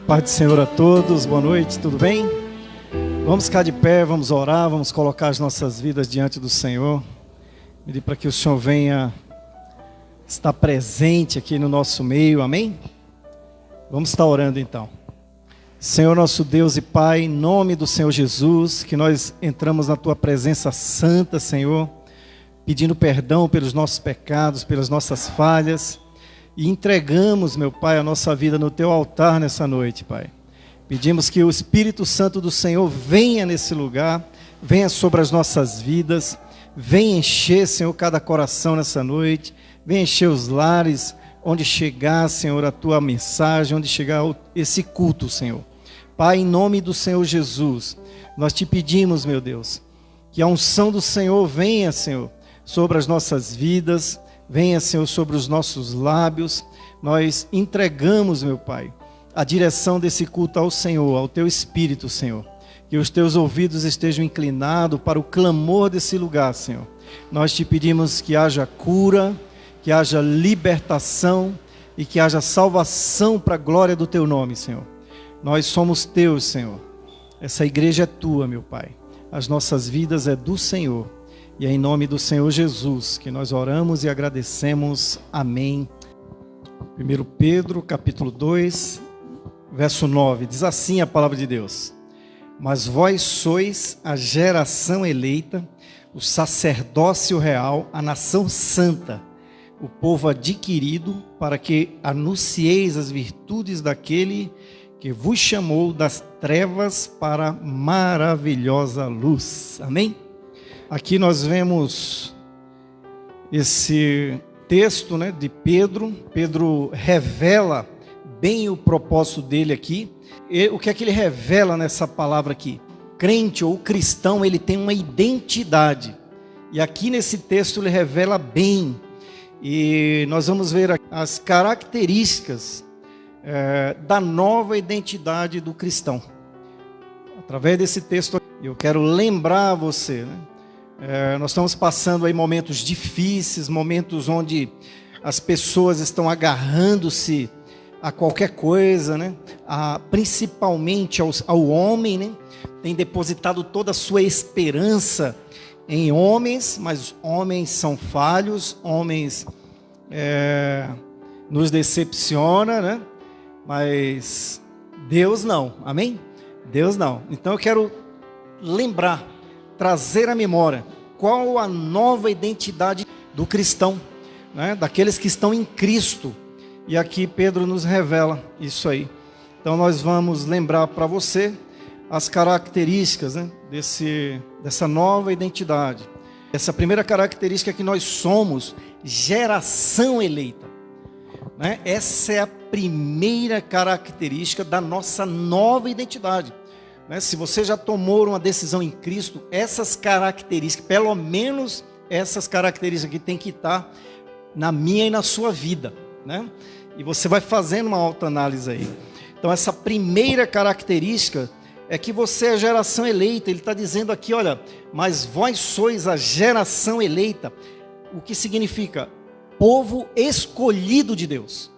Paz do Senhor a todos, boa noite, tudo bem? Vamos ficar de pé, vamos orar, vamos colocar as nossas vidas diante do Senhor. Pedir para que o Senhor venha estar presente aqui no nosso meio, amém? Vamos estar orando então. Senhor nosso Deus e Pai, em nome do Senhor Jesus, que nós entramos na Tua presença santa, Senhor, pedindo perdão pelos nossos pecados, pelas nossas falhas, e entregamos, meu Pai, a nossa vida no Teu altar nessa noite, Pai. Pedimos que o Espírito Santo do Senhor venha nesse lugar, venha sobre as nossas vidas, venha encher, Senhor, cada coração nessa noite, venha encher os lares, onde chegar, Senhor, a Tua mensagem, onde chegar esse culto, Senhor. Pai, em nome do Senhor Jesus, nós Te pedimos, meu Deus, que a unção do Senhor venha, Senhor, sobre as nossas vidas, venha, Senhor, sobre os nossos lábios. Nós entregamos, meu Pai, a direção desse culto ao Senhor, ao Teu Espírito, Senhor. Que os Teus ouvidos estejam inclinados para o clamor desse lugar, Senhor. Nós Te pedimos que haja cura, que haja libertação e que haja salvação para a glória do Teu nome, Senhor. Nós somos Teus, Senhor. Essa igreja é Tua, meu Pai. As nossas vidas é do Senhor. E é em nome do Senhor Jesus que nós oramos e agradecemos. Amém. 1 Pedro, capítulo 2, verso 9. Diz assim a palavra de Deus: Mas vós sois a geração eleita, o sacerdócio real, a nação santa, o povo adquirido, para que anuncieis as virtudes daquele que vos chamou das trevas para a maravilhosa luz. Amém? Aqui nós vemos esse texto, né, de Pedro. Pedro revela bem o propósito dele aqui. E o que é que ele revela nessa palavra aqui? Crente ou cristão, ele tem uma identidade. E aqui nesse texto ele revela bem. E nós vamos ver as características da nova identidade do cristão. Através desse texto, eu quero lembrar você, né? Nós estamos passando aí momentos difíceis, momentos onde as pessoas estão agarrando-se a qualquer coisa, né? Principalmente ao homem, né? Tem depositado toda a sua esperança em homens, mas homens são falhos, homens nos decepciona, né? Mas Deus não, amém? Deus não. Então eu quero lembrar, trazer à memória qual a nova identidade do cristão, né? Daqueles que estão em Cristo. E aqui Pedro nos revela isso aí. Então nós vamos lembrar para você as características, né, dessa nova identidade. Essa primeira característica é que nós somos geração eleita, né? Essa é a primeira característica da nossa nova identidade. Se você já tomou uma decisão em Cristo, essas características, pelo menos essas características aqui tem que estar na minha e na sua vida, né? E você vai fazendo uma autoanálise aí. Então essa primeira característica é que você é geração eleita. Ele está dizendo aqui, olha, mas vós sois a geração eleita. O que significa? Povo escolhido de Deus.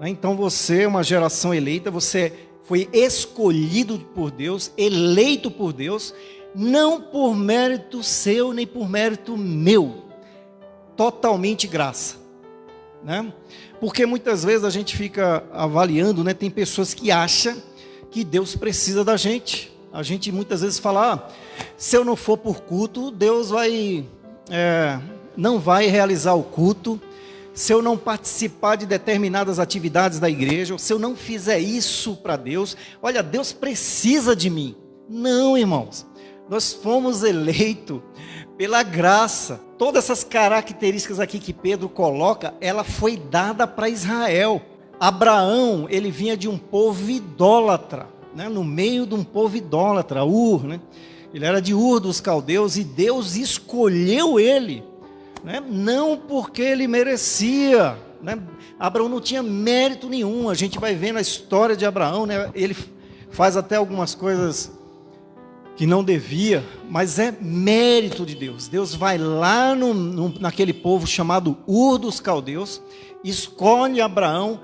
Então você é uma geração eleita, você foi escolhido por Deus, eleito por Deus, não por mérito seu, nem por mérito meu, totalmente graça, né? Porque muitas vezes a gente fica avaliando, né? Tem pessoas que acham que Deus precisa da gente. A gente muitas vezes fala, se eu não for por culto, Deus não vai realizar o culto. Se eu não participar de determinadas atividades da igreja, ou se eu não fizer isso para Deus, olha, Deus precisa de mim. Não, irmãos, nós fomos eleitos pela graça. Todas essas características aqui que Pedro coloca, ela foi dada para Israel. Abraão, ele vinha de um povo idólatra, né? No meio de um povo idólatra, Ur, né? Ele era de Ur dos caldeus e Deus escolheu ele, né? Não porque ele merecia, né? Abraão não tinha mérito nenhum. A gente vai ver na história de Abraão, né? Ele faz até algumas coisas que não devia, mas é mérito de Deus. Deus vai lá naquele povo chamado Ur dos caldeus, escolhe Abraão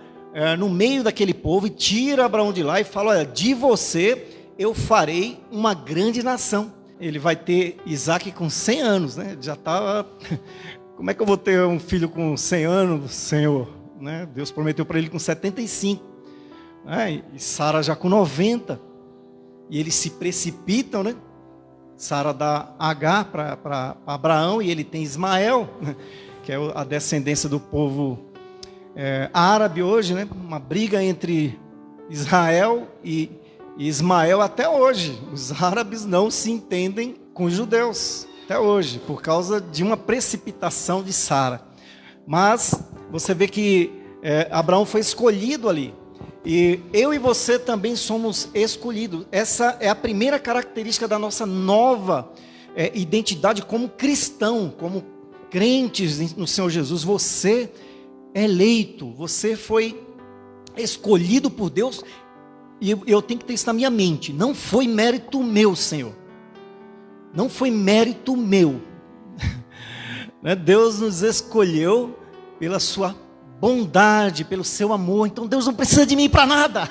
no meio daquele povo e tira Abraão de lá e fala: olha, de você eu farei uma grande nação. Ele vai ter Isaac com 100 anos, né? Já estava... Como é que eu vou ter um filho com 100 anos, Senhor? Né? Deus prometeu para ele com 75. Né? E Sara já com 90. E eles se precipitam, né? Sara dá Agar para Abraão e ele tem Ismael, né? Que é a descendência do povo árabe hoje, né? Uma briga entre Israel e Ismael até hoje. Os árabes não se entendem com os judeus até hoje, por causa de uma precipitação de Sara. Mas você vê que Abraão foi escolhido ali. E eu e você também somos escolhidos. Essa é a primeira característica da nossa nova identidade como cristão, como crentes no Senhor Jesus. Você é eleito, você foi escolhido por Deus. E eu tenho que ter isso na minha mente. Não foi mérito meu, Senhor. Não foi mérito meu. Deus nos escolheu pela sua bondade, pelo seu amor. Então Deus não precisa de mim para nada.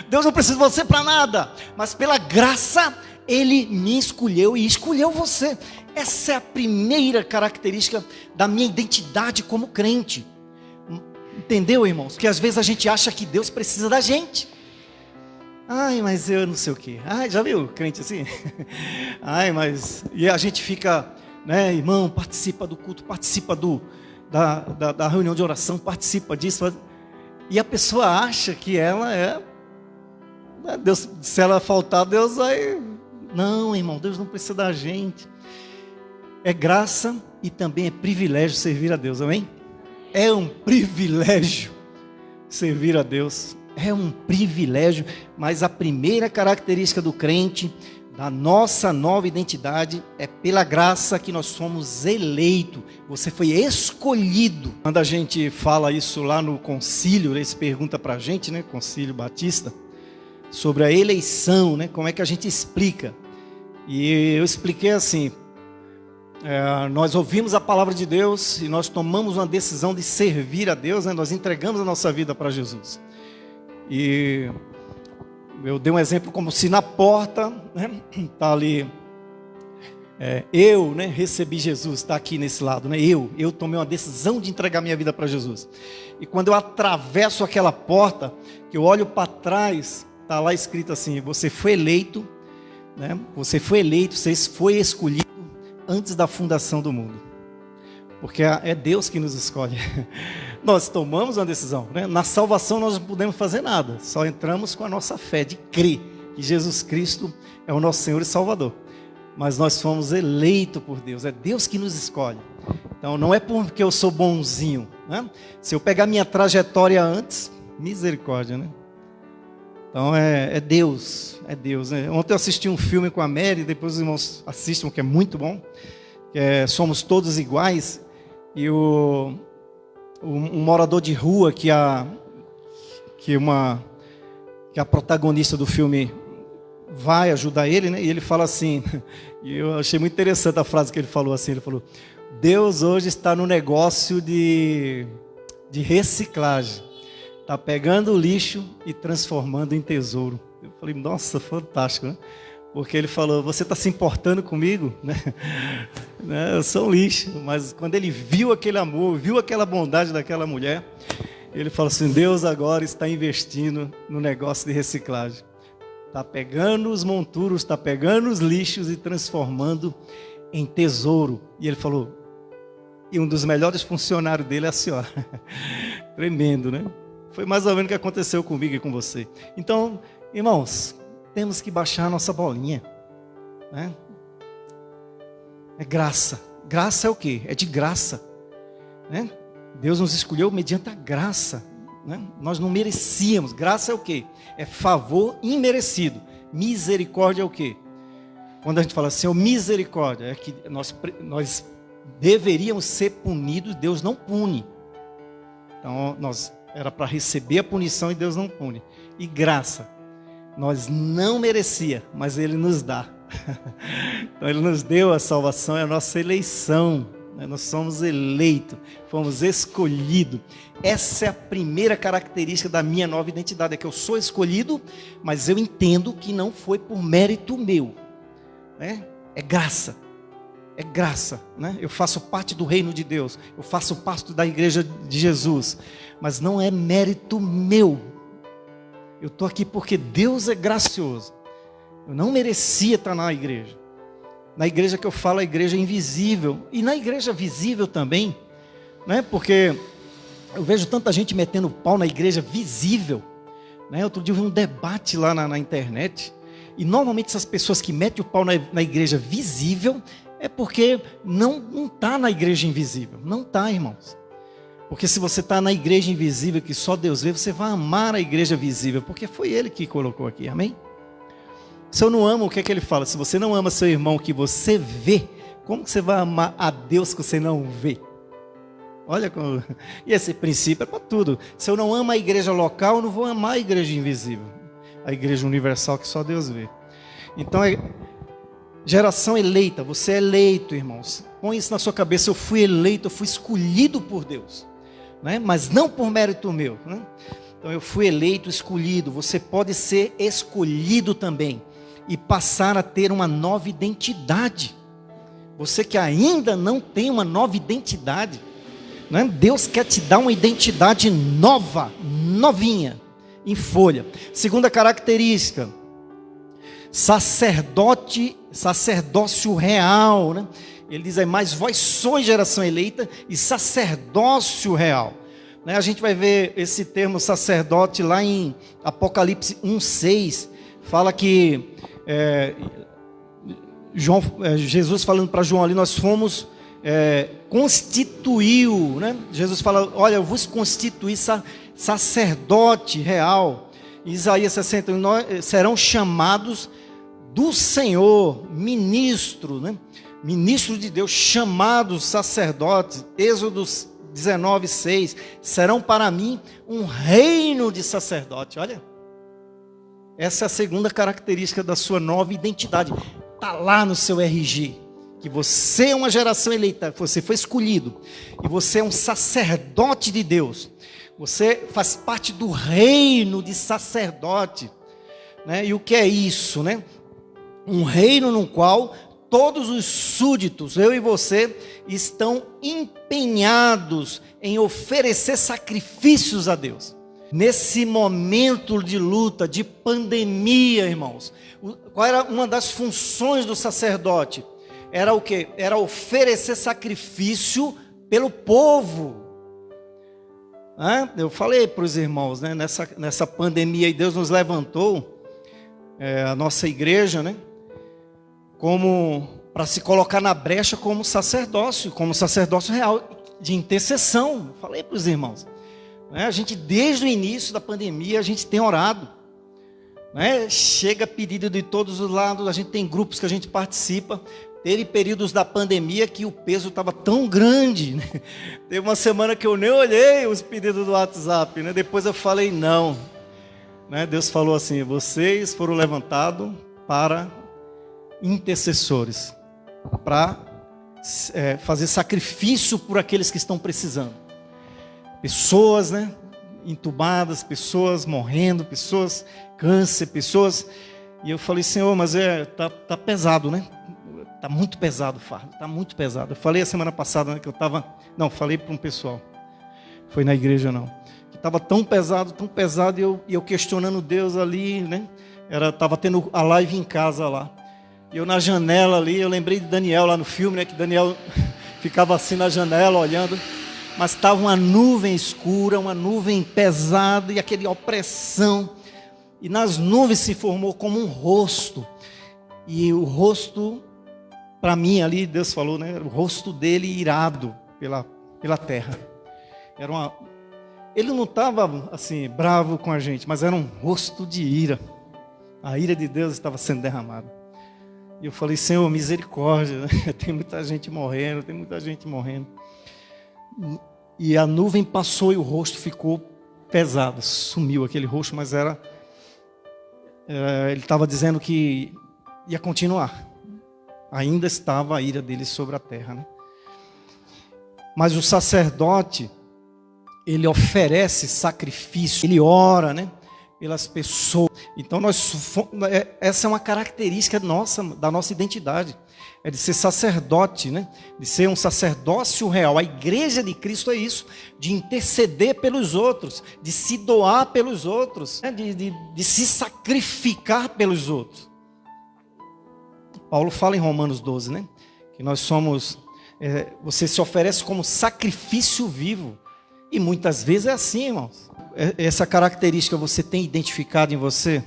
Deus não precisa de você para nada. Mas pela graça, Ele me escolheu e escolheu você. Essa é a primeira característica da minha identidade como crente. Entendeu, irmãos? Que às vezes a gente acha que Deus precisa da gente. Ai, mas eu não sei o quê. Ai, já viu crente assim? Ai, mas... E a gente fica, né, irmão, participa do culto, participa da reunião de oração, participa disso. E a pessoa acha que ela Deus, se ela faltar, Deus vai... Não, irmão, Deus não precisa da gente. É graça e também é privilégio servir a Deus, amém? É um privilégio servir a Deus. É um privilégio, mas a primeira característica do crente, da nossa nova identidade, é pela graça que nós somos eleitos. Você foi escolhido. Quando a gente fala isso lá no concílio, eles perguntam para a gente, né, concílio batista, sobre a eleição, né, como é que a gente explica. E eu expliquei assim, nós ouvimos a palavra de Deus e nós tomamos uma decisão de servir a Deus, né, nós entregamos a nossa vida para Jesus. E eu dei um exemplo como se na porta, né, tá ali, eu, né, recebi Jesus, está aqui nesse lado, né, eu tomei uma decisão de entregar minha vida para Jesus. E quando eu atravesso aquela porta, que eu olho para trás, está lá escrito assim: você foi eleito, né, você foi escolhido antes da fundação do mundo. Porque é Deus que nos escolhe. Nós tomamos uma decisão, né? Na salvação nós não podemos fazer nada. Só entramos com a nossa fé de crer que Jesus Cristo é o nosso Senhor e Salvador. Mas nós fomos eleitos por Deus. É Deus que nos escolhe. Então não é porque eu sou bonzinho, né? Se eu pegar minha trajetória antes, misericórdia, né? Então é Deus, né? Ontem eu assisti um filme com a Mary, depois os irmãos assistam, que é muito bom. Somos todos iguais. E um morador de rua que a protagonista do filme vai ajudar ele, né? E ele fala assim, e eu achei muito interessante a frase que ele falou assim, ele falou: Deus hoje está no negócio de reciclagem, está pegando o lixo e transformando em tesouro. Eu falei, nossa, fantástico, né? Porque ele falou: você está se importando comigo, né? Eu sou um lixo. Mas quando ele viu aquele amor, viu aquela bondade daquela mulher, ele falou assim: Deus agora está investindo no negócio de reciclagem. Está pegando os monturos, está pegando os lixos e transformando em tesouro. E ele falou, e um dos melhores funcionários dele é a senhora. Tremendo, né? Foi mais ou menos o que aconteceu comigo e com você. Então, irmãos, temos que baixar a nossa bolinha, né? É graça. Graça é o quê? É de graça, né? Deus nos escolheu mediante a graça, né? Nós não merecíamos. Graça é o quê? É favor imerecido. Misericórdia é o quê? Quando a gente fala assim, misericórdia, é que nós deveríamos ser punidos, Deus não pune. Então, era para receber a punição e Deus não pune. E graça, nós não merecia, mas Ele nos dá. Então Ele nos deu a salvação, é a nossa eleição, né? Nós somos eleitos, fomos escolhidos. Essa é a primeira característica da minha nova identidade, é que eu sou escolhido, mas eu entendo que não foi por mérito meu, né? É graça. É graça, né? Eu faço parte do reino de Deus, eu faço parte da igreja de Jesus, mas não é mérito meu. Eu estou aqui porque Deus é gracioso. Eu não merecia estar na igreja. Na igreja que eu falo, a igreja invisível. E na igreja visível também, né? Porque eu vejo tanta gente metendo pau na igreja visível, né? Outro dia eu vi um debate lá na internet. E normalmente essas pessoas que metem o pau na igreja visível é porque não está na igreja invisível. Não está, irmãos. Porque se você está na igreja invisível, que só Deus vê, você vai amar a igreja visível, porque foi Ele que colocou aqui, amém? Se eu não amo, o que é que Ele fala? Se você não ama seu irmão que você vê, como que você vai amar a Deus que você não vê? Olha como... E esse princípio é para tudo. Se eu não amo a igreja local, eu não vou amar a igreja invisível. A igreja universal que só Deus vê. Então, geração eleita, você é eleito, irmãos. Põe isso na sua cabeça, eu fui eleito, eu fui escolhido por Deus, né? Mas não por mérito meu, né? Então eu fui eleito, escolhido. Você pode ser escolhido também e passar a ter uma nova identidade. Você que ainda não tem uma nova identidade, né? Deus quer te dar uma identidade nova, novinha, em folha. Segunda característica, sacerdócio real, né? Ele diz aí, mas vós sois geração eleita e sacerdócio real, né? A gente vai ver esse termo sacerdote lá em Apocalipse 1:6, fala que Jesus falando para João ali, nós fomos constituiu, né? Jesus fala, olha, eu vos constituí sacerdote real. Isaías 61, serão chamados do Senhor, ministro, né? Ministro de Deus, chamados sacerdotes. Êxodo 19:6, serão para mim um reino de sacerdote. Olha, essa é a segunda característica da sua nova identidade. Está lá no seu RG, que você é uma geração eleita, você foi escolhido, e você é um sacerdote de Deus. Você faz parte do reino de sacerdote, né? E o que é isso, né? Um reino no qual todos os súditos, eu e você, estão empenhados em oferecer sacrifícios a Deus. Nesse momento de luta, de pandemia, irmãos, qual era uma das funções do sacerdote? Era o quê? Era oferecer sacrifício pelo povo. Eu falei para os irmãos, né? Nessa pandemia, Deus nos levantou, a nossa igreja, né? Como para se colocar na brecha como sacerdócio real de intercessão. Falei para os irmãos, né? A gente desde o início da pandemia a gente tem orado, né? Chega pedido de todos os lados, a gente tem grupos que a gente participa. Teve períodos da pandemia que o peso estava tão grande, né? Teve uma semana que eu nem olhei os pedidos do WhatsApp, né? Depois eu falei não, né? Deus falou assim, vocês foram levantados para intercessores, para fazer sacrifício por aqueles que estão precisando. Pessoas, né, entubadas, pessoas morrendo, pessoas câncer, pessoas. E eu falei, Senhor, mas tá pesado, né? Tá muito pesado o fardo, tá muito pesado. Eu falei a semana passada, né, que eu estava... Não, falei para um pessoal. Foi na igreja, não. Que estava tão pesado, e eu questionando Deus ali, né? Estava tendo a live em casa lá. E eu na janela ali, eu lembrei de Daniel lá no filme, né? Que Daniel ficava assim na janela, olhando. Mas estava uma nuvem escura, uma nuvem pesada, e aquela opressão. E nas nuvens se formou como um rosto. E o rosto... Para mim ali, Deus falou, né? O rosto dele irado pela terra. Ele não estava assim, bravo com a gente, mas era um rosto de ira. A ira de Deus estava sendo derramada. E eu falei, Senhor, misericórdia, né? Tem muita gente morrendo, E a nuvem passou e o rosto ficou pesado. Sumiu aquele rosto, mas ele estava dizendo que ia continuar. Ainda estava a ira dele sobre a terra, né? Mas o sacerdote, ele oferece sacrifício, ele ora, né, pelas pessoas. Então essa é uma característica nossa, da nossa identidade, é de ser sacerdote, né, de ser um sacerdócio real. A igreja de Cristo é isso, de interceder pelos outros, de se doar pelos outros, né, de se sacrificar pelos outros. Paulo fala em Romanos 12, né, que nós somos, você se oferece como sacrifício vivo. E muitas vezes é assim, irmãos. Essa característica você tem identificado em você?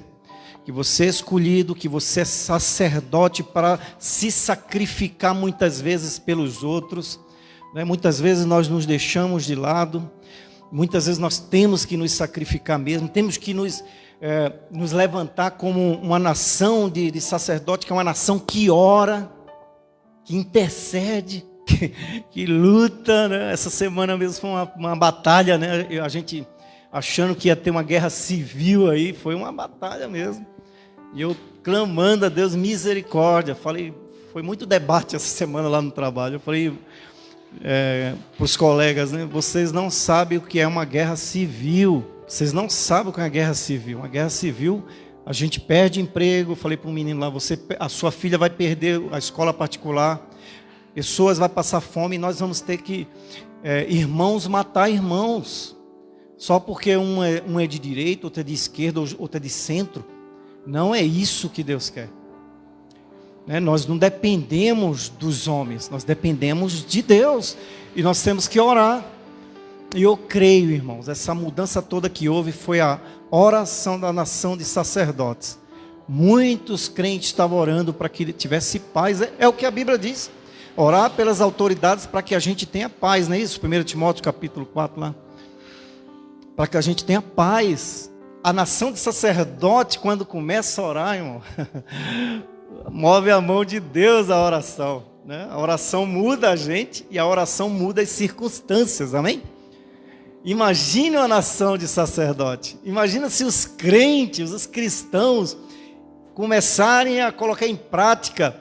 Que você é escolhido, que você é sacerdote para se sacrificar muitas vezes pelos outros, né? Muitas vezes nós nos deixamos de lado, muitas vezes nós temos que nos sacrificar mesmo, temos que nos levantar como uma nação de sacerdote, que é uma nação que ora, que intercede, que luta, né? Essa semana mesmo foi uma batalha, né? A gente achando que ia ter uma guerra civil aí, foi uma batalha mesmo. E eu clamando a Deus misericórdia. Falei, foi muito debate essa semana lá no trabalho. Eu falei para os colegas, né? Vocês não sabem o que é uma guerra civil. Vocês não sabem o que é uma guerra civil. Uma guerra civil, a gente perde emprego. Eu falei para um menino lá, a sua filha vai perder a escola particular. Pessoas vão passar fome e nós vamos ter que, irmãos, matar irmãos. Só porque um é de direita, outro é de esquerda, outro é de centro. Não é isso que Deus quer. Né? Nós não dependemos dos homens, nós dependemos de Deus. E nós temos que orar. E eu creio, irmãos, essa mudança toda que houve foi a oração da nação de sacerdotes. Muitos crentes estavam orando para que tivesse paz. É o que a Bíblia diz. Orar pelas autoridades para que a gente tenha paz, não é isso? 1 Timóteo capítulo 4 lá. Para que a gente tenha paz. A nação de sacerdote, quando começa a orar, irmão, move a mão de Deus a oração, né? A oração muda a gente e a oração muda as circunstâncias, amém? Imagine uma nação de sacerdote. Imagina se os crentes, os cristãos, começarem a colocar em prática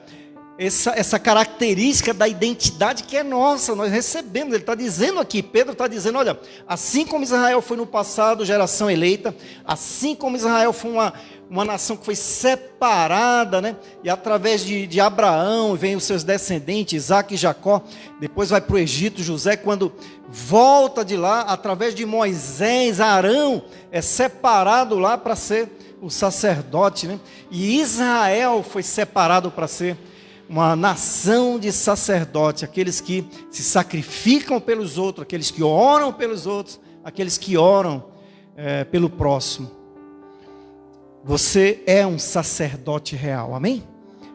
essa característica da identidade que é nossa, nós recebemos. Ele está dizendo aqui, Pedro está dizendo, olha, assim como Israel foi no passado geração eleita, assim como Israel foi uma nação que foi separada, né? E através de Abraão vem os seus descendentes, Isaac e Jacó, depois vai para o Egito, José, quando volta de lá, através de Moisés, Arão é separado lá para ser o sacerdote, né? E Israel foi separado para ser uma nação de sacerdotes, aqueles que se sacrificam pelos outros, aqueles que oram pelos outros, aqueles que oram pelo próximo. Você é um sacerdote real, amém?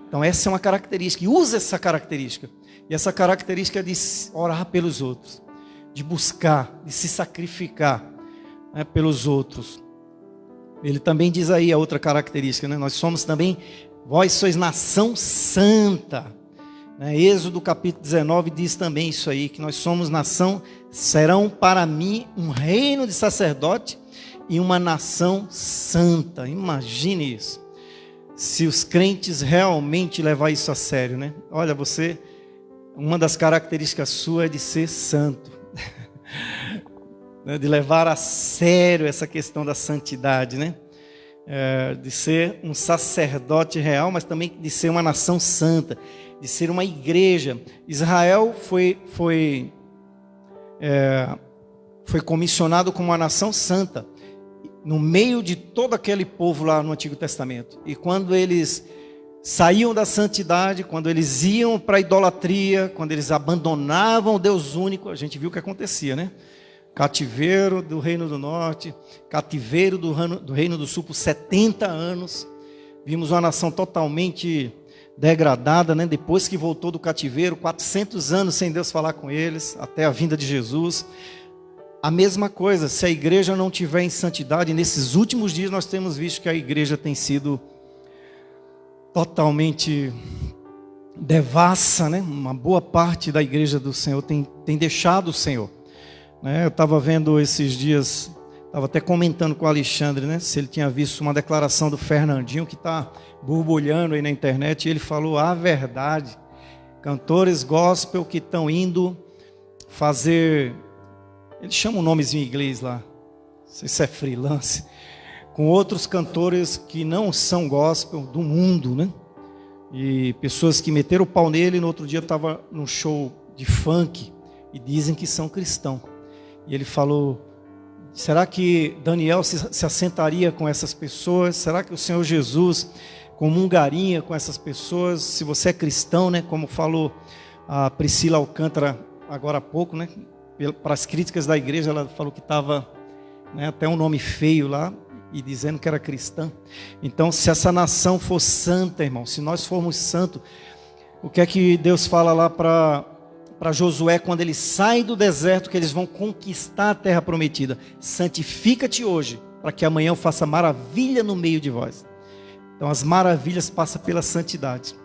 Então essa é uma característica, e usa essa característica. E essa característica é de orar pelos outros, de buscar, de se sacrificar, né, pelos outros. Ele também diz aí a outra característica, né? Nós somos também... Vós sois nação santa. Êxodo capítulo 19 diz também isso aí, que nós somos nação, serão para mim um reino de sacerdote e uma nação santa. Imagine isso. Se os crentes realmente levar isso a sério, né? Olha, uma das características suas é de ser santo. De levar a sério essa questão da santidade, né? De ser um sacerdote real, mas também de ser uma nação santa, de ser uma igreja. Israel foi comissionado como uma nação santa, no meio de todo aquele povo lá no Antigo Testamento. E quando eles saíam da santidade, quando eles iam para a idolatria, quando eles abandonavam o Deus único, a gente viu o que acontecia, né? Cativeiro do Reino do Norte, cativeiro do Reino do Sul por 70 anos. Vimos uma nação totalmente degradada, né? Depois que voltou do cativeiro, 400 anos sem Deus falar com eles, até a vinda de Jesus. A mesma coisa, se a igreja não tiver em santidade, nesses últimos dias nós temos visto que a igreja tem sido totalmente devassa, né? Uma boa parte da igreja do Senhor tem deixado o Senhor. Eu estava vendo esses dias, estava até comentando com o Alexandre, né, se ele tinha visto uma declaração do Fernandinho, que está borbulhando aí na internet, e ele falou a verdade. Cantores gospel que estão indo fazer, eles chamam um nomezinho em inglês lá, não sei se é freelance, com outros cantores que não são gospel do mundo, né? E pessoas que meteram o pau nele, no outro dia estava num show de funk e dizem que são cristãos. E ele falou, será que Daniel se assentaria com essas pessoas? Será que o Senhor Jesus comungaria com essas pessoas? Se você é cristão, né? Como falou a Priscila Alcântara agora há pouco, né? Para as críticas da igreja, ela falou que estava, né, até um nome feio lá, e dizendo que era cristã. Então, se essa nação for santa, irmão, se nós formos santos, o que é que Deus fala lá para Josué, quando ele sai do deserto, que eles vão conquistar a terra prometida? Santifica-te hoje, para que amanhã eu faça maravilha no meio de vós. Então as maravilhas passam pela santidade.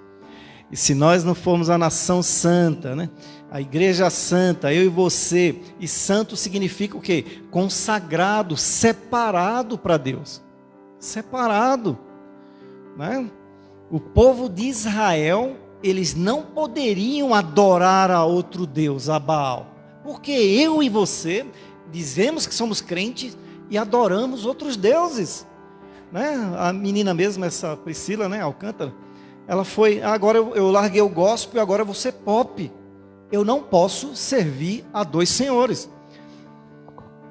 E se nós não formos a nação santa, né? A igreja santa, eu e você, e santo significa o quê? Consagrado, separado para Deus. Separado, né? O povo de Israel, eles não poderiam adorar a outro Deus, a Baal. Porque eu e você dizemos que somos crentes e adoramos outros deuses, né? A menina mesmo, essa Priscila, né, Alcântara, ela foi, agora eu larguei o gospel e agora eu vou ser pop. Eu não posso servir a dois senhores.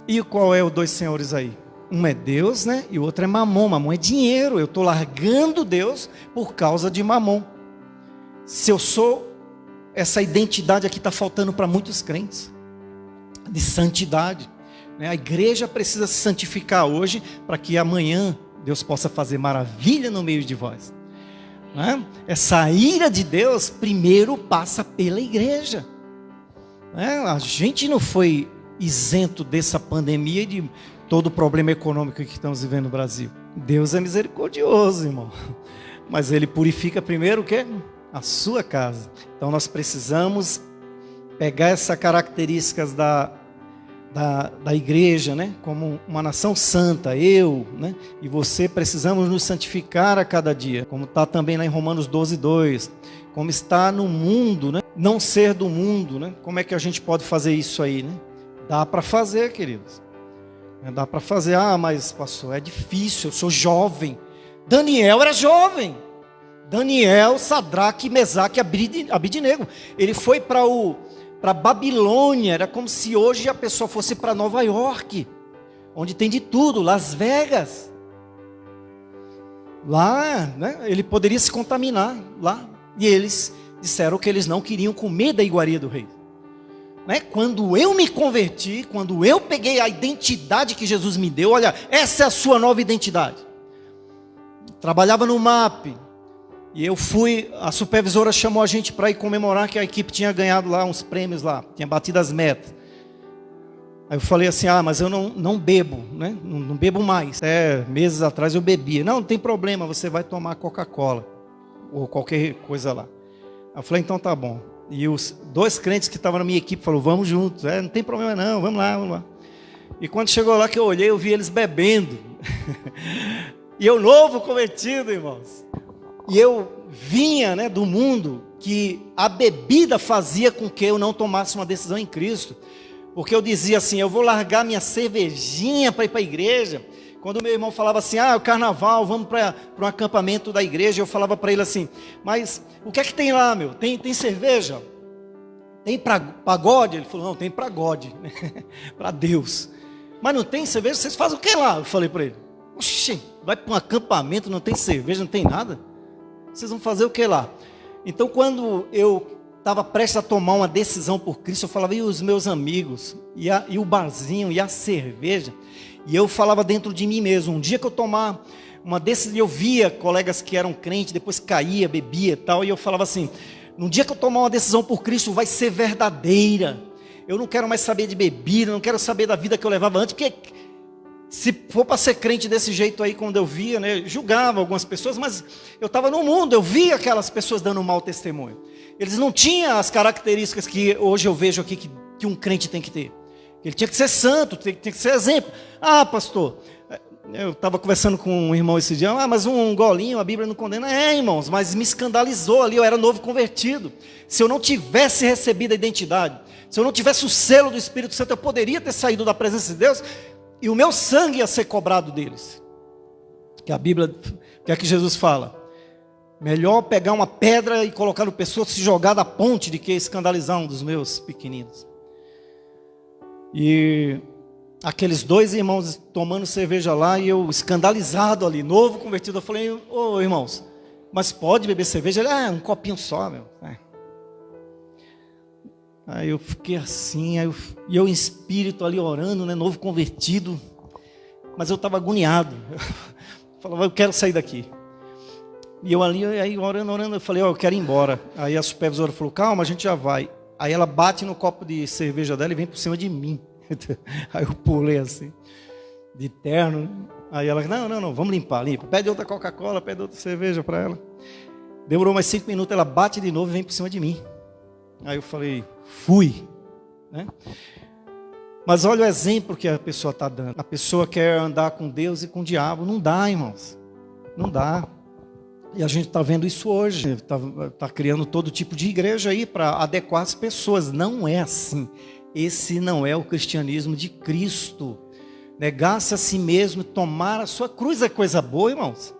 E qual é o dois senhores aí? Um é Deus, né? E o outro é Mamon. Mamon é dinheiro. Eu estou largando Deus por causa de Mamon. Se eu sou, essa identidade aqui está faltando para muitos crentes. De santidade, né? A igreja precisa se santificar hoje para que amanhã Deus possa fazer maravilha no meio de vós. Né? Essa ira de Deus primeiro passa pela igreja. Né? A gente não foi isento dessa pandemia e de todo o problema econômico que estamos vivendo no Brasil. Deus é misericordioso, irmão, mas Ele purifica primeiro o quê? A sua casa. Então nós precisamos pegar essas características da igreja, né? Como uma nação santa, eu, né? E você, precisamos nos santificar a cada dia, como está também lá em Romanos 12:2, como está no mundo, né? Não ser do mundo, né? Como é que a gente pode fazer isso aí, né? Dá para fazer, queridos, dá para fazer. Ah, mas pastor, é difícil, eu sou jovem. Daniel era jovem. Daniel, Sadraque, Mesaque e Abidnego, ele foi para Babilônia. Era como se hoje a pessoa fosse para Nova York, onde tem de tudo, Las Vegas. Lá, né, ele poderia se contaminar lá. E eles disseram que eles não queriam comer da iguaria do rei. Né? Quando eu me converti, quando eu peguei a identidade que Jesus me deu, olha, essa é a sua nova identidade. Trabalhava no MAP. E eu fui, a supervisora chamou a gente para ir comemorar que a equipe tinha ganhado lá uns prêmios lá, tinha batido as metas. Aí eu falei assim, mas eu não bebo, né? Não bebo mais. Até meses atrás eu bebia. Não tem problema, você vai tomar Coca-Cola ou qualquer coisa lá. Aí eu falei, então tá bom. E os dois crentes que estavam na minha equipe falaram, vamos juntos. Não tem problema não, vamos lá. E quando chegou lá que eu olhei, eu vi eles bebendo. E eu novo convertido, irmãos. E eu vinha, né, do mundo que a bebida fazia com que eu não tomasse uma decisão em Cristo. Porque eu dizia assim, eu vou largar minha cervejinha para ir para a igreja. Quando meu irmão falava assim, o carnaval, vamos para um acampamento da igreja, eu falava para ele assim, mas o que é que tem lá, meu? Tem cerveja? Tem pagode? Ele falou, não, tem pagode, para Deus. Mas não tem cerveja? Vocês fazem o que lá? Eu falei para ele, oxi, vai para um acampamento, não tem cerveja, não tem nada? Vocês vão fazer o que lá? Então, quando eu estava prestes a tomar uma decisão por Cristo, eu falava, e os meus amigos? E o barzinho? E a cerveja? E eu falava dentro de mim mesmo, um dia que eu tomar uma decisão, eu via colegas que eram crentes, depois caía, bebia e tal, e eu falava assim, num dia que eu tomar uma decisão por Cristo, vai ser verdadeira. Eu não quero mais saber de bebida, não quero saber da vida que eu levava antes, porque se for para ser crente desse jeito aí, quando eu via, né, julgava algumas pessoas, mas eu estava no mundo, eu via aquelas pessoas dando um mau testemunho. Eles não tinham as características que hoje eu vejo aqui que um crente tem que ter. Ele tinha que ser santo, tinha que ser exemplo. Pastor, eu estava conversando com um irmão esse dia, mas um golinho, a Bíblia não condena. Irmãos, mas me escandalizou ali, eu era novo convertido. Se eu não tivesse recebido a identidade, Se eu não tivesse o selo do Espírito Santo, eu poderia ter saído da presença de Deus e o meu sangue ia ser cobrado deles. Que a Bíblia, que é que Jesus fala? Melhor pegar uma pedra e colocar no pescoço e se jogar da ponte do que escandalizar um dos meus pequeninos. E aqueles dois irmãos tomando cerveja lá e eu escandalizado ali, novo convertido, eu falei, ô irmãos, mas pode beber cerveja? Ele, um copinho só, meu. Aí eu fiquei assim, e eu em espírito ali orando, né, novo convertido, mas eu estava agoniado, eu falava, eu quero sair daqui. E eu ali, aí orando, eu falei, eu quero ir embora. Aí a supervisora falou, calma, a gente já vai. Aí ela bate no copo de cerveja dela e vem por cima de mim. Aí eu pulei assim, de terno. Aí ela, não, vamos limpar, limpa. Pede outra Coca-Cola, pede outra cerveja para ela. Demorou mais 5 minutos, ela bate de novo e vem por cima de mim. Aí eu falei, fui. Né? Mas olha o exemplo que a pessoa está dando. A pessoa quer andar com Deus e com o diabo. Não dá, irmãos. Não dá. E a gente está vendo isso hoje. Está criando todo tipo de igreja aí para adequar as pessoas. Não é assim. Esse não é o cristianismo de Cristo. Negar-se a si mesmo, tomar a sua cruz é coisa boa, irmãos?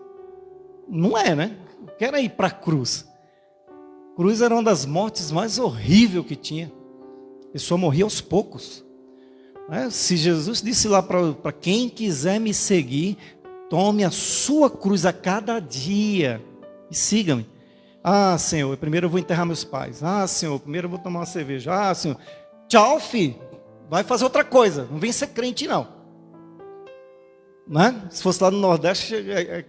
Não é, né? Eu quero ir para a cruz. Cruz era uma das mortes mais horríveis que tinha. A pessoa morria aos poucos. Se Jesus disse lá para quem quiser me seguir, tome a sua cruz a cada dia e siga-me. Senhor, primeiro eu vou enterrar meus pais. Senhor, primeiro eu vou tomar uma cerveja. Senhor, tchau, filho. Vai fazer outra coisa. Não vem ser crente, não. Né? Se fosse lá no Nordeste,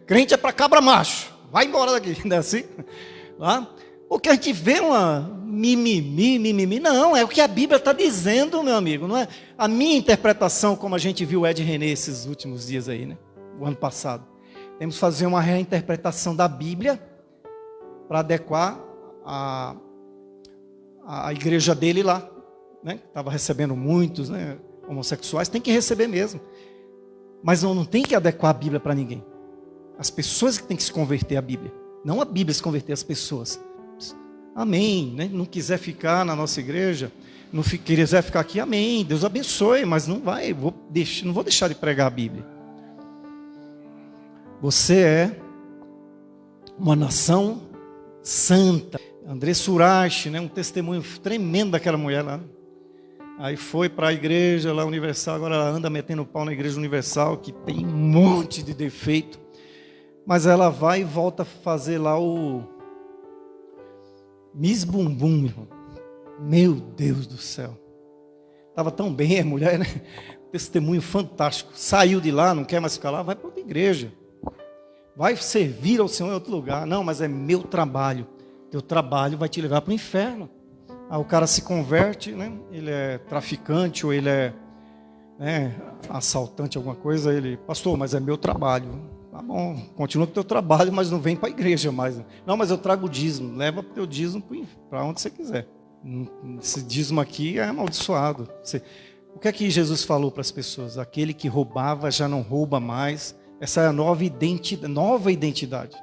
crente é para cabra macho. Vai embora daqui. Não é assim? Porque a gente vê uma mimimi. Não, é o que a Bíblia está dizendo, meu amigo. Não é a minha interpretação, como a gente viu o Ed René esses últimos dias aí, né? O ano passado. Temos que fazer uma reinterpretação da Bíblia para adequar a igreja dele lá, né? Estava recebendo muitos, né, homossexuais. Tem que receber mesmo. Mas não tem que adequar a Bíblia para ninguém. As pessoas que têm que se converter à Bíblia. Não a Bíblia se converter às pessoas. Amém. Né? Não quiser ficar na nossa igreja, não quiser ficar aqui, amém. Deus abençoe, mas não vou deixar de pregar a Bíblia. Você é uma nação santa. André Surache, né, um testemunho tremendo daquela mulher lá. Aí foi para a igreja lá universal, agora ela anda metendo pau na igreja universal, que tem um monte de defeito. Mas ela vai e volta a fazer lá o Miss Bumbum, meu irmão. Meu Deus do céu. Estava tão bem a mulher, né? Testemunho fantástico. Saiu de lá, não quer mais ficar lá, vai para outra igreja. Vai servir ao Senhor em outro lugar. Não, mas é meu trabalho. Teu trabalho vai te levar para o inferno. Aí o cara se converte, né? Ele é traficante ou ele é, né, assaltante, alguma coisa. Ele, pastor, mas é meu trabalho. Tá bom, continua com o teu trabalho, mas não vem para a igreja mais. Não, mas eu trago o dízimo. Leva o teu dízimo para onde você quiser. Esse dízimo aqui é amaldiçoado. O que é que Jesus falou para as pessoas? Aquele que roubava já não rouba mais. Essa é a nova identidade.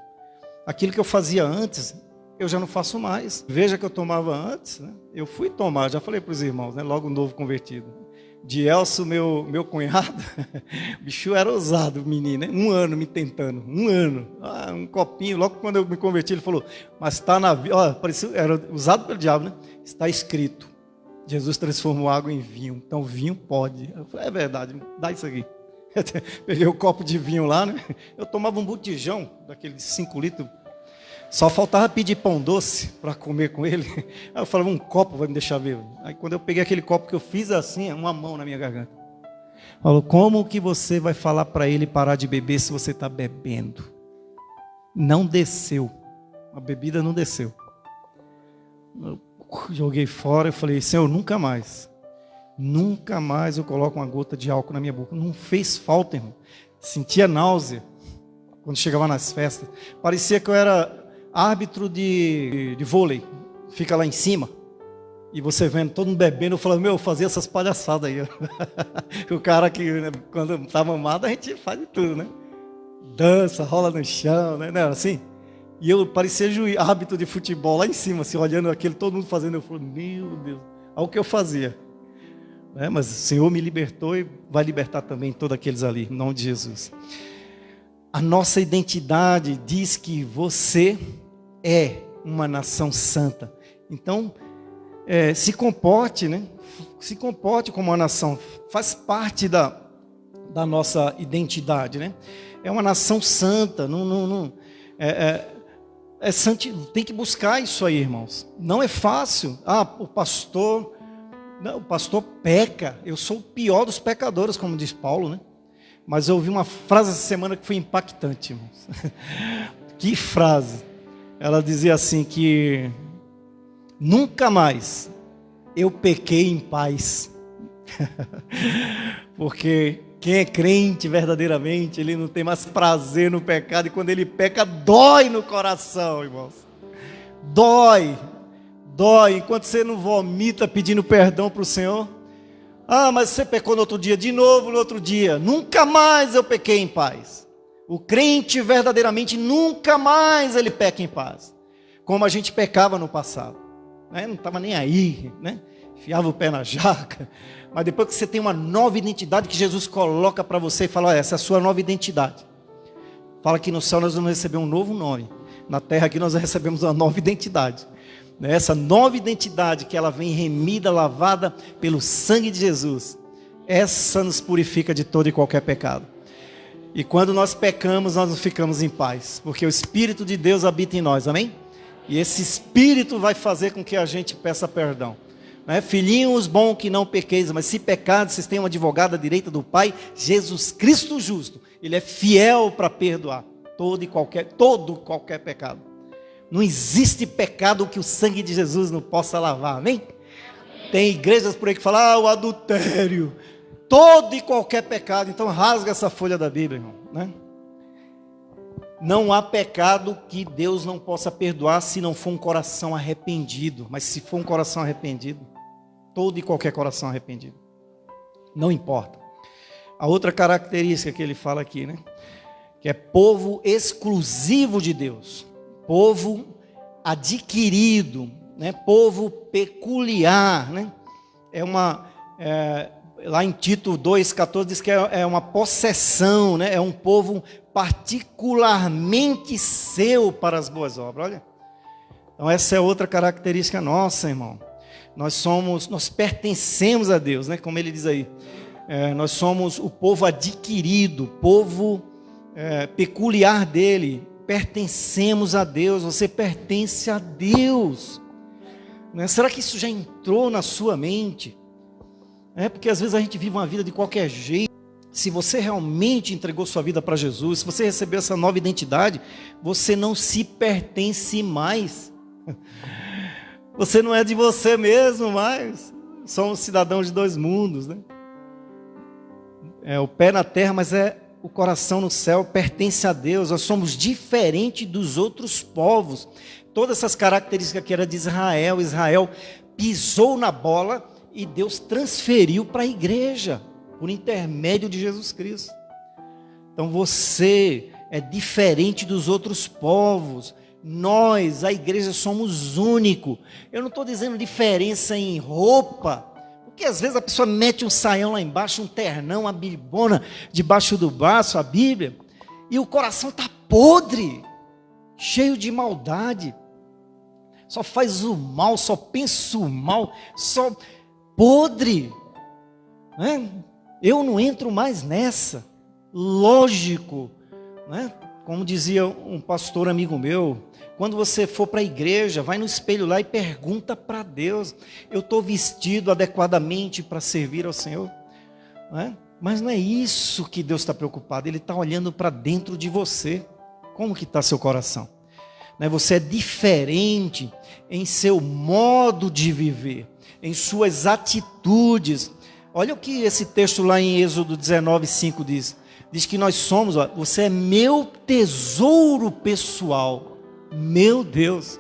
Aquilo que eu fazia antes, eu já não faço mais. Veja que eu tomava antes, né? Eu fui tomar, já falei para os irmãos, né? Logo novo convertido. De Elcio, meu cunhado, o bicho era ousado, o menino, né? 1 ano me tentando, 1 ano. Um copinho, logo quando eu me converti, ele falou, mas está na Bíblia, era usado pelo diabo, né? Está escrito, Jesus transformou água em vinho, então vinho pode. Eu falei, é verdade, dá isso aqui. Peguei o copo de vinho lá, né? Eu tomava um botijão, daquele de 5 litros, só faltava pedir pão doce para comer com ele. Aí eu falava, um copo vai me deixar ver. Aí quando eu peguei aquele copo que eu fiz assim, uma mão na minha garganta. Falou, como que você vai falar para ele parar de beber se você está bebendo? Não desceu. A bebida não desceu. Eu joguei fora e falei, Senhor, nunca mais eu coloco uma gota de álcool na minha boca. Não fez falta, irmão. Sentia náusea quando chegava nas festas. Parecia que eu era árbitro de vôlei, fica lá em cima, e você vendo todo mundo bebendo, eu falava, eu fazia essas palhaçadas aí. O cara que, né, quando tá mamado, a gente faz de tudo, né? Dança, rola no chão, né? Não era assim? E eu parecia árbitro de futebol lá em cima, assim, olhando aquele, todo mundo fazendo, eu falei, meu Deus. Aí ao que eu fazia. Mas o Senhor me libertou e vai libertar também todos aqueles ali, em nome de Jesus. A nossa identidade diz que você é uma nação santa. Então, se comporte, né? Se comporte como uma nação. Faz parte da nossa identidade, né? É uma nação santa. Tem que buscar isso aí, irmãos. Não é fácil. O pastor peca. Eu sou o pior dos pecadores, como diz Paulo, né? Mas eu ouvi uma frase essa semana que foi impactante, irmãos. Que frase? Ela dizia assim que nunca mais eu pequei em paz. Porque quem é crente verdadeiramente, ele não tem mais prazer no pecado. E quando ele peca, dói no coração, irmãos. Dói. Enquanto você não vomita pedindo perdão para o Senhor. Mas você pecou no outro dia, de novo no outro dia. Nunca mais eu pequei em paz. O crente verdadeiramente nunca mais ele peca em paz. Como a gente pecava no passado. Não estava nem aí, né? Enfiava o pé na jaca. Mas depois que você tem uma nova identidade que Jesus coloca para você e fala, essa é a sua nova identidade. Fala que no céu nós vamos receber um novo nome. Na terra aqui nós recebemos uma nova identidade. Essa nova identidade que ela vem remida, lavada pelo sangue de Jesus. Essa nos purifica de todo e qualquer pecado. E quando nós pecamos, nós não ficamos em paz. Porque o Espírito de Deus habita em nós, amém? E esse Espírito vai fazer com que a gente peça perdão. Filhinhos bons que não pequeis, mas se pecados, vocês têm um advogado à direita do Pai, Jesus Cristo justo. Ele é fiel para perdoar todo qualquer pecado. Não existe pecado que o sangue de Jesus não possa lavar, amém? Tem igrejas por aí que falam, o adultério, todo e qualquer pecado. Então rasga essa folha da Bíblia, irmão, né? Não há pecado que Deus não possa perdoar se não for um coração arrependido. Mas se for um coração arrependido, todo e qualquer coração arrependido, não importa. A outra característica que ele fala aqui, né? Que é povo exclusivo de Deus, povo adquirido, né? Povo peculiar, né? Lá em Tito 2,14 diz que é uma possessão, né? É um povo particularmente seu para as boas obras. Olha, então essa é outra característica nossa, irmão. Nós pertencemos a Deus, né? Como ele diz aí, nós somos o povo adquirido, povo peculiar dele. Pertencemos a Deus. Você pertence a Deus, né? Será que isso já entrou na sua mente? Porque às vezes a gente vive uma vida de qualquer jeito. Se você realmente entregou sua vida para Jesus, se você recebeu essa nova identidade, você não se pertence mais. Você não é de você mesmo mais. Somos cidadãos de dois mundos, né? O pé na terra, mas o coração no céu. Pertence a Deus. Nós somos diferentes dos outros povos. Todas essas características que era de Israel. Israel pisou na bola e Deus transferiu para a igreja, por intermédio de Jesus Cristo. Então você é diferente dos outros povos. Nós, a igreja, somos únicos. Eu não estou dizendo diferença em roupa, porque às vezes a pessoa mete um saião lá embaixo, um ternão, uma bibona debaixo do braço, a Bíblia, e o coração está podre, cheio de maldade, só faz o mal, só pensa o mal, só podre, né? Eu não entro mais nessa. Lógico, né? Como dizia um pastor amigo meu, quando você for para a igreja, vai no espelho lá e pergunta para Deus, eu estou vestido adequadamente para servir ao Senhor? Né? Mas não é isso que Deus está preocupado. Ele está olhando para dentro de você. Como que está seu coração? Né? Você é diferente em seu modo de viver, em suas atitudes. Olha o que esse texto lá em Êxodo 19:5 diz. Diz que nós somos, você é meu tesouro pessoal. Meu Deus.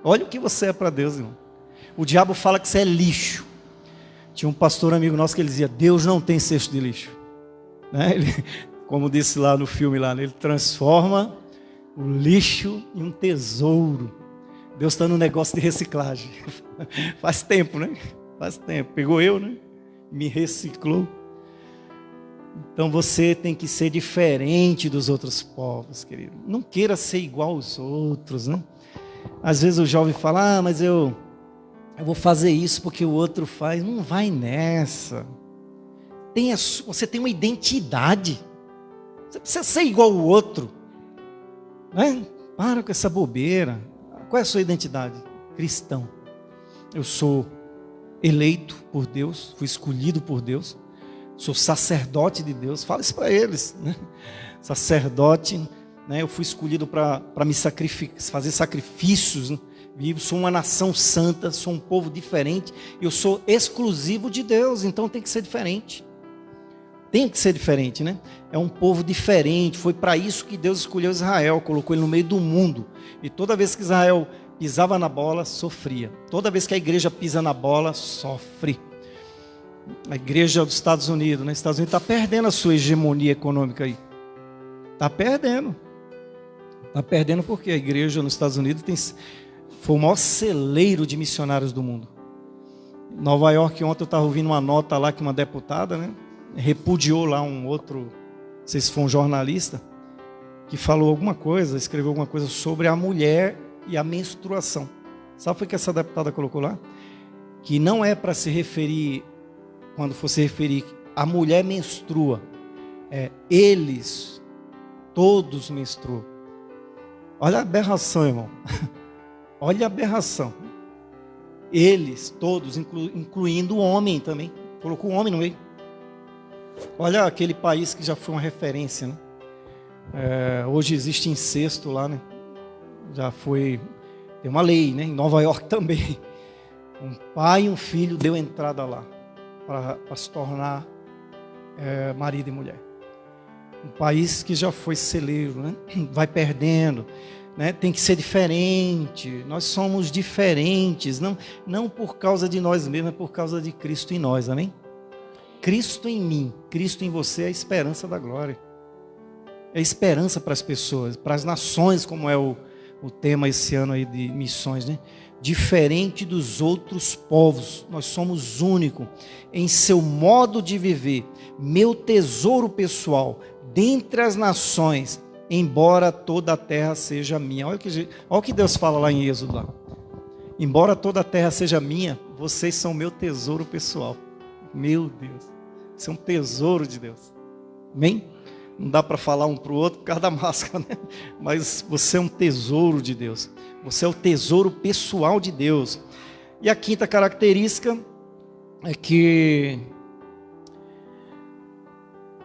Olha o que você é para Deus, irmão. O diabo fala que você é lixo. Tinha um pastor amigo nosso que ele dizia, Deus não tem cesto de lixo. Né? Ele, como disse lá no filme, lá, ele transforma o lixo em um tesouro. Deus está no negócio de reciclagem. Faz tempo, né? Faz tempo. Pegou eu, né? Me reciclou. Então você tem que ser diferente dos outros povos, querido. Não queira ser igual aos outros, né? Às vezes o jovem fala, mas eu vou fazer isso porque o outro faz. Não vai nessa. Você tem uma identidade. Você precisa ser igual ao outro, né? Para com essa bobeira. Qual é a sua identidade? Cristão. Eu sou eleito por Deus, fui escolhido por Deus, sou sacerdote de Deus. Fala isso para eles, né? Sacerdote, né? Eu fui escolhido para me sacrificar, fazer sacrifícios, né? Vivo, sou uma nação santa, sou um povo diferente, eu sou exclusivo de Deus, então tem que ser diferente. Tem que ser diferente, né? É um povo diferente. Foi para isso que Deus escolheu Israel, colocou ele no meio do mundo. E toda vez que Israel pisava na bola, sofria. Toda vez que a igreja pisa na bola, sofre. A igreja dos Estados Unidos, né? Os Estados Unidos está perdendo a sua hegemonia econômica aí. Está perdendo. Está perdendo porque a igreja nos Estados Unidos foi o maior celeiro de missionários do mundo. Em Nova York, ontem eu estava ouvindo uma nota lá que uma deputada, né, repudiou lá um outro, não sei se foi um jornalista, que falou alguma coisa, escreveu alguma coisa sobre a mulher e a menstruação. Sabe o que essa deputada colocou lá? Que não é para se referir, quando for se referir, a mulher menstrua. Eles, todos menstruam. Olha a aberração, irmão. Olha a aberração. Eles, todos, incluindo o homem também. Colocou o homem no meio. Olha aquele país que já foi uma referência, né? Hoje existe incesto lá, né? Já foi, tem uma lei, né? Em Nova York também. Um pai e um filho deu entrada lá para se tornar marido e mulher. Um país que já foi celeiro, né? Vai perdendo, né? Tem que ser diferente. Nós somos diferentes, não por causa de nós mesmos, é por causa de Cristo em nós, amém? Cristo em mim, Cristo em você é a esperança da glória. É a esperança para as pessoas, para as nações, como é o tema esse ano aí de missões, né? Diferente dos outros povos, nós somos únicos em seu modo de viver, meu tesouro pessoal, dentre as nações, embora toda a terra seja minha. Olha o que Deus fala lá em Êxodo lá. Embora toda a terra seja minha, vocês são meu tesouro pessoal. Meu Deus, você é um tesouro de Deus. Amém? Não dá para falar um para o outro por causa da máscara, né? Mas você é um tesouro de Deus. Você é o tesouro pessoal de Deus. E a quinta característica é que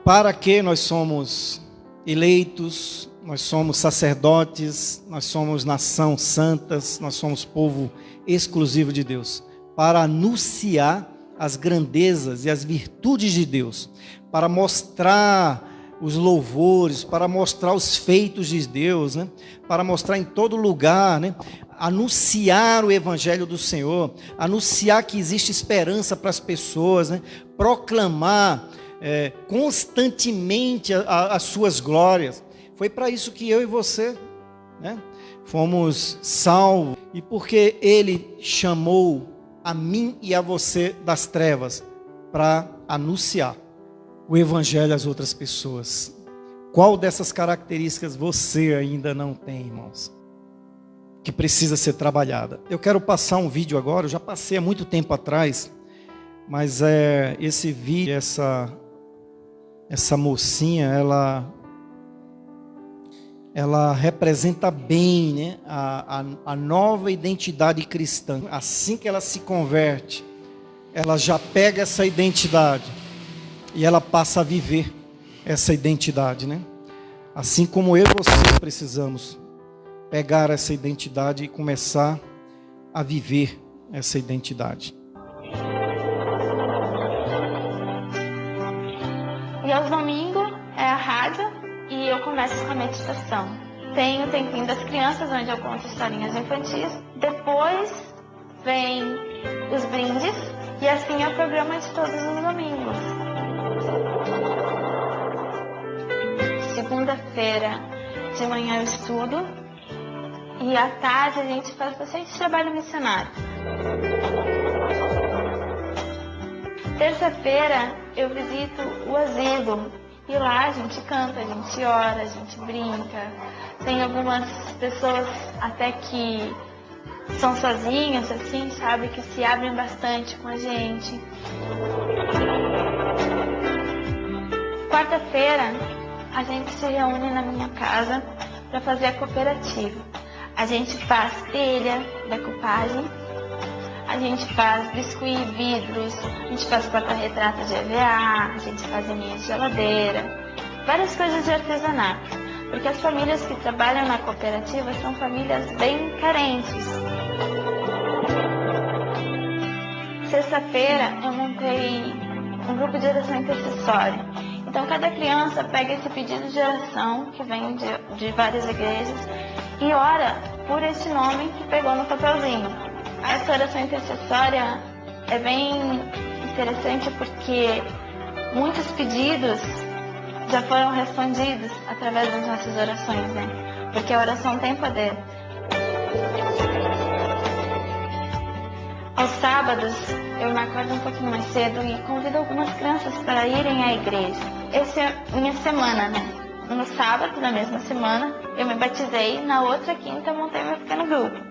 para que nós somos eleitos, nós somos sacerdotes, nós somos nação santas, nós somos povo exclusivo de Deus, para anunciar as grandezas e as virtudes de Deus, para mostrar os louvores, para mostrar os feitos de Deus, né? Para mostrar em todo lugar, né? Anunciar o evangelho do Senhor, anunciar que existe esperança para as pessoas, né? Proclamar constantemente as suas glórias. Foi para isso que eu e você, né, fomos salvos, e porque Ele chamou a mim e a você das trevas para anunciar o evangelho às outras pessoas. Qual dessas características você ainda não tem, irmãos? Que precisa ser trabalhada. Eu quero passar um vídeo agora, eu já passei há muito tempo atrás, mas esse vídeo, essa mocinha, ela representa bem, né, a nova identidade cristã. Assim que ela se converte, ela já pega essa identidade e ela passa a viver essa identidade, né? Assim como eu e você precisamos pegar essa identidade e começar a viver essa identidade. E aos domingos é a rádio e eu começo com a meditação. Tem o tempinho das crianças, onde eu conto historinhas infantis. Depois vem os brindes e assim é o programa de todos os domingos. Segunda-feira de manhã eu estudo e à tarde a gente faz bastante trabalho missionário. terça-feira eu visito o asilo. E lá a gente canta, a gente ora, a gente brinca. Tem algumas pessoas até que são sozinhas, assim, sabe? Que se abrem bastante com a gente. Quarta-feira a gente se reúne na minha casa para fazer a cooperativa. A gente faz telha, decupagem, a gente faz biscuit, vidros, a gente faz porta-retrato de EVA, a gente faz linha de geladeira, várias coisas de artesanato. Porque as famílias que trabalham na cooperativa são famílias bem carentes. Sexta-feira eu montei um grupo de oração intercessória. Então cada criança pega esse pedido de oração, que vem de várias igrejas, e ora por esse nome que pegou no papelzinho. Essa oração intercessória é bem interessante porque muitos pedidos já foram respondidos através das nossas orações, né? Porque a oração tem poder. Aos sábados, eu me acordo um pouquinho mais cedo e convido algumas crianças para irem à igreja. Essa é a minha semana, né? No sábado da mesma semana, eu me batizei. Na outra quinta, eu montei meu pequeno grupo.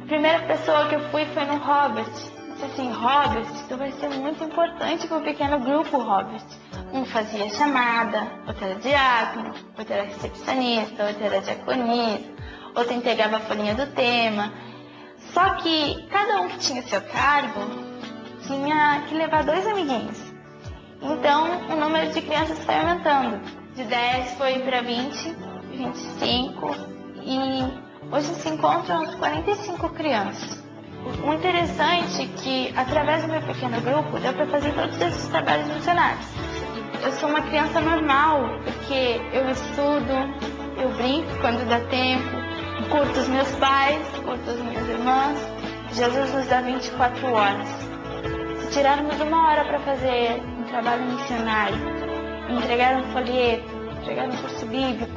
A primeira pessoa que eu fui foi no Robert. Eu disse assim, Robert, tu vai ser muito importante para o pequeno grupo, Robert. Um fazia chamada, outro era diácono, outro era recepcionista, outro era diaconisa, outro entregava a folhinha do tema. Só que cada um que tinha seu cargo tinha que levar 2 amiguinhos. Então o número de crianças foi aumentando. De 10 foi para 20, 25 e hoje se encontram uns 45 crianças. O interessante é que através do meu pequeno grupo deu para fazer todos esses trabalhos missionários. Eu sou uma criança normal, porque eu estudo, eu brinco quando dá tempo, curto os meus pais, curto as minhas irmãs. Jesus nos dá 24 horas. Se tirarmos 1 hora para fazer um trabalho missionário, entregar um folheto, entregar um curso bíblico,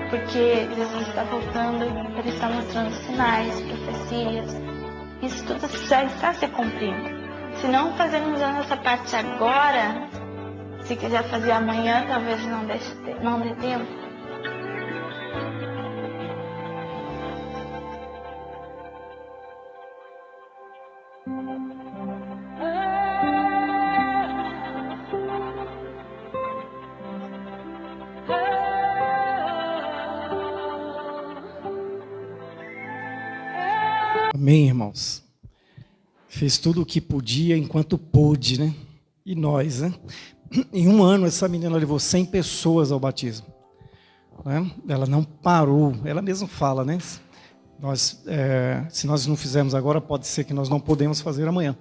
porque Jesus está voltando, Ele está mostrando sinais, profecias, isso tudo já está se cumprindo. Se não fazermos a nossa parte agora, se quiser fazer amanhã, talvez não dê tempo. Amém, irmãos. Fez tudo o que podia enquanto pôde, né? E nós, né? Em 1 ano, essa menina levou 100 pessoas ao batismo. Né? Ela não parou. Ela mesma fala, né? Se nós não fizermos agora, pode ser que nós não podemos fazer amanhã.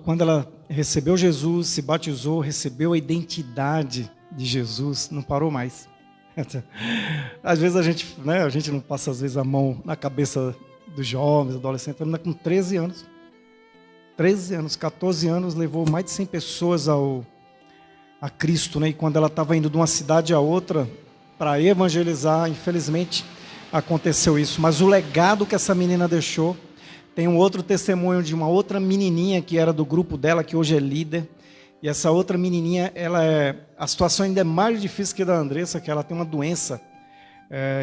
Quando ela recebeu Jesus, se batizou, recebeu a identidade de Jesus, não parou mais. Às vezes a gente não passa às vezes a mão na cabeça dos jovens, adolescentes, ela com 13 anos. 13 anos, 14 anos, levou mais de 100 pessoas a Cristo, né? E quando ela estava indo de uma cidade a outra para evangelizar, infelizmente aconteceu isso. Mas o legado que essa menina deixou, tem um outro testemunho de uma outra menininha que era do grupo dela, que hoje é líder. E essa outra menininha, a situação ainda é mais difícil que a da Andressa, que ela tem uma doença,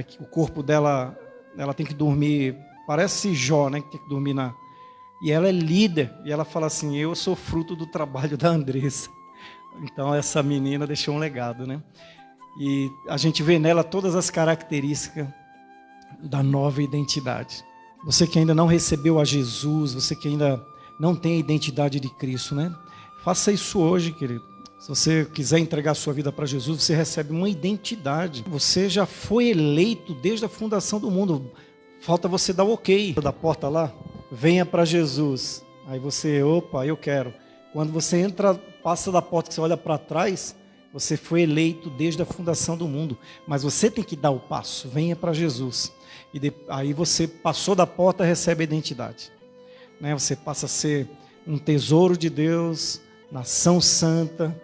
que o corpo dela, ela tem que dormir, parece Jó, né? Que tem que dormir E ela é líder, e ela fala assim, eu sou fruto do trabalho da Andressa. Então essa menina deixou um legado, né? E a gente vê nela todas as características da nova identidade. Você que ainda não recebeu a Jesus, você que ainda não tem a identidade de Cristo, né? Faça isso hoje, querido. Se você quiser entregar a sua vida para Jesus, você recebe uma identidade. Você já foi eleito desde a fundação do mundo. Falta você dar o ok da porta lá. Venha para Jesus. Aí você, opa, eu quero. Quando você entra, passa da porta, que você olha para trás, você foi eleito desde a fundação do mundo. Mas você tem que dar o passo. Venha para Jesus. E aí você passou da porta, recebe a identidade. Né? Você passa a ser um tesouro de Deus, nação santa,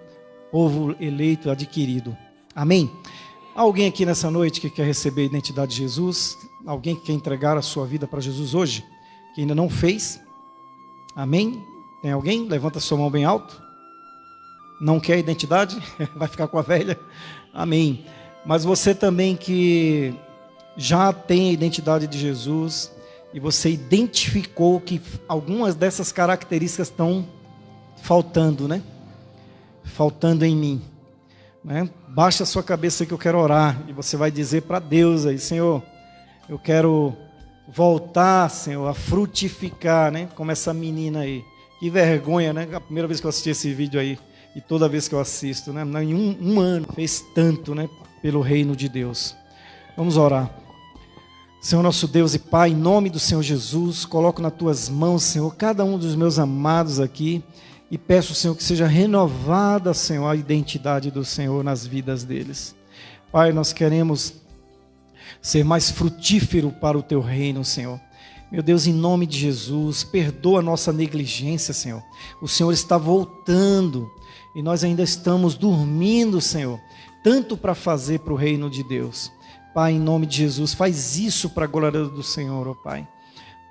povo eleito, adquirido. Amém? Alguém aqui nessa noite que quer receber a identidade de Jesus? Alguém que quer entregar a sua vida para Jesus hoje? Que ainda não fez? Amém? Tem alguém? Levanta sua mão bem alto. Não quer identidade? Vai ficar com a velha? Amém. Mas você também que já tem a identidade de Jesus e você identificou que algumas dessas características estão faltando, né? Faltando em mim, né? Baixa a sua cabeça que eu quero orar e você vai dizer para Deus aí: Senhor, eu quero voltar, Senhor, a frutificar, né? Como essa menina aí. Que vergonha, né? A primeira vez que eu assisti esse vídeo aí e toda vez que eu assisto, né? Em um ano fez tanto, né? Pelo reino de Deus. Vamos orar. Senhor nosso Deus e Pai, em nome do Senhor Jesus, coloco nas tuas mãos, Senhor, cada um dos meus amados aqui e peço, Senhor, que seja renovada, Senhor, a identidade do Senhor nas vidas deles. Pai, nós queremos ser mais frutífero para o teu reino, Senhor. Meu Deus, em nome de Jesus, perdoa a nossa negligência, Senhor. O Senhor está voltando e nós ainda estamos dormindo, Senhor, tanto para fazer para o reino de Deus. Pai, em nome de Jesus, faz isso para a glória do Senhor, ó Pai.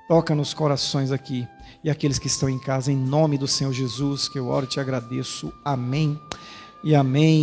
Toca nos corações aqui e aqueles que estão em casa, em nome do Senhor Jesus, que eu oro e te agradeço. Amém e amém.